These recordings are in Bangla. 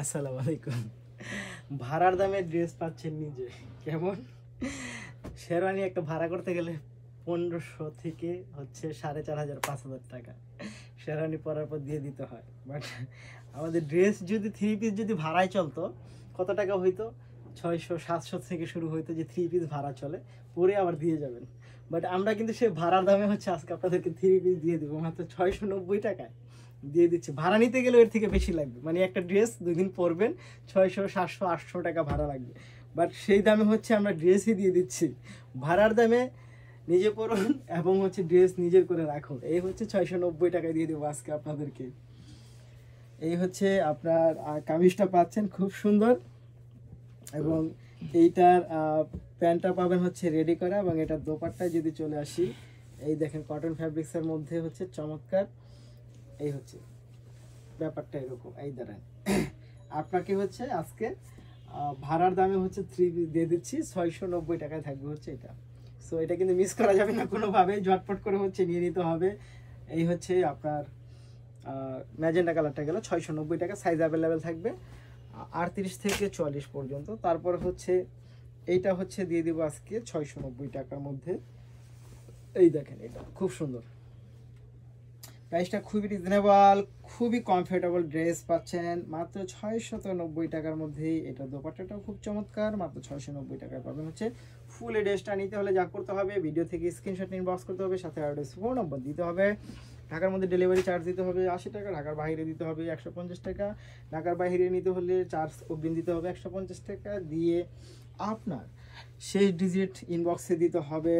আসসালামু আলাইকুম। ভাড়ার দামে ড্রেস পাচ্ছেন নিজে, কেমন? শেরওয়ানি একটা ভাড়া করতে গেলে 1500 থেকে হচ্ছে 4500-5000 টাকা শেরওয়ানি পরার পর দিয়ে দিতে হয়। বাট আমাদের ড্রেস যদি 3 পিস যদি ভাড়ায় চলতো কত টাকা হইতো? 600-700 থেকে শুরু হইতো, যে 3 পিস ভাড়া চলে, পরে আবার দিয়ে যাবেন। বাট আমরা কিন্তু সেই ভাড়ার দামে হচ্ছে আজকে আপনাদেরকে 3 পিস দিয়ে দেবো মাত্র 690 টাকায় দিয়ে দিচ্ছি। ভাড়া নিতে গেলে এর থেকে বেশি লাগবে, মানে একটা ড্রেস 2 দিন পরবেন 600-700-800 টাকা ভাড়া লাগবে। বাট সেই দামে হচ্ছে আমরা ড্রেসই দিয়ে দিচ্ছি। ভাড়ার দামে নিজে পরুন এবং হচ্ছে ড্রেস নিজের করে রাখুন। এই হচ্ছে 690 টাকায় দিয়ে দেবো আজকে আপনাদেরকে। এই হচ্ছে আপনার কামিজটা পাচ্ছেন খুব সুন্দর, এবং এইটার প্যান্টটা পাবেন হচ্ছে রেডি করা, এবং এটার দোপাট্টায় যদি চলে আসি, এই দেখেন কটন ফ্যাব্রিক্সের মধ্যে হচ্ছে চমৎকার। এই হচ্ছে ব্যাপারটা এরকম। এই দাঁড়ান, আপনাকে হচ্ছে আজকে ভাড়ার দামে হচ্ছে 3 পিস দিয়ে দিচ্ছি, 690 টাকায় থাকবে হচ্ছে এটা। সো এটা কিন্তু মিস করা যাবে না কোনোভাবে, ঝটপট করে হচ্ছে নিয়ে নিতে হবে। এই হচ্ছে আপনার ম্যাজেন্টা কালারটা গেল 690 টাকা, সাইজ অ্যাভেলেবেল থাকবে 38 থেকে 44 পর্যন্ত। তারপর হচ্ছে এইটা হচ্ছে দিয়ে দিব আজকে 690 টাকার মধ্যে। এই দেখেন, এটা খুব সুন্দর, প্রাইসটা খুবই রিজনেবল, খুবই কমফোর্টেবল ড্রেস পাচ্ছেন মাত্র 690 টাকার মধ্যেই। এটা দোপাট্টাটাও খুব চমৎকার, মাত্র 690 টাকায় পাবেন হচ্ছে। ফুল এই ড্রেসটা নিতে হলে যা করতে হবে, ভিডিও থেকে স্ক্রিনশট ইনবক্স করতে হবে, সাথে অ্যাড্রেস ফোন নম্বর দিতে হবে। ঢাকার মধ্যে ডেলিভারি চার্জ দিতে হবে 80 টাকা, ঢাকার বাইরে দিতে হবে 150 টাকা। ঢাকার বাইরে নিতে হলে চার্জ অগ্রিম দিতে হবে 150 টাকা দিয়ে আপনার শেষ ডিজিট ইনবক্সে দিতে হবে।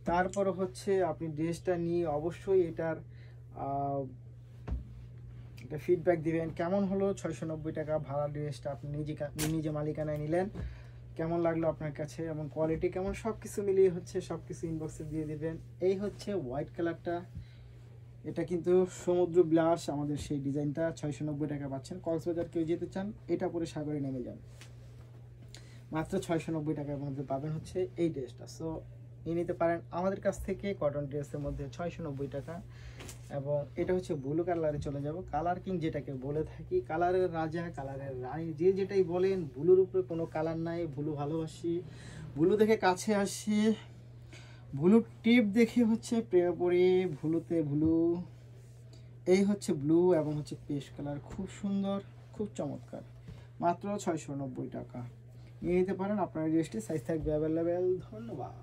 তারপর হচ্ছে আপনি ড্রেসটা নিয়ে অবশ্যই এটার একটা ফিডব্যাক দিবেন, কেমন হলো 690 টাকা ভাড়া ড্রেসটা আপনি নিজে মালিকানায় নিলেন, কেমন লাগলো আপনার কাছে, এবং কোয়ালিটি কেমন, সব কিছু মিলিয়ে হচ্ছে সব কিছু ইনবক্সে দিয়ে দিবেন। এই হচ্ছে হোয়াইট কালারটা, এটা কিন্তু সমুদ্র ব্লাশ আমাদের সেই ডিজাইনটা 690 টাকা পাচ্ছেন। কক্সবাজার কেউ যেতে চান, এটা পরে সাগরে নেমে যান, মাত্র 690 টাকার মধ্যে পাবেন হচ্ছে এই ড্রেসটা। সো নিয়ে নিতে পারেন আমাদের কাছ থেকে কটন ড্রেসের মধ্যে 690 টাকা। এবং এটা হচ্ছে ব্লু কালারে চলে যাব, কালার কিং যেটাকে বলে থাকি, কালারের রাজা, কালারের রানী, যে যেটাই বলেন। ব্লুর উপরে কোনো কালার নাই, ব্লু ভালোবাসি, ব্লু দেখে কাছে আসি, ব্লু টিপ দেখে হচ্ছে প্রেমে পড়ি, ব্লুতে ব্লু। এই হচ্ছে ব্লু এবং হচ্ছে পেস্ট কালার, খুব সুন্দর, খুব চমৎকার, মাত্র 690 টাকা নিয়ে নিতে পারেন। আপনার ড্রেসটি সাইজ থাকবে অ্যাভেলেবেল। ধন্যবাদ।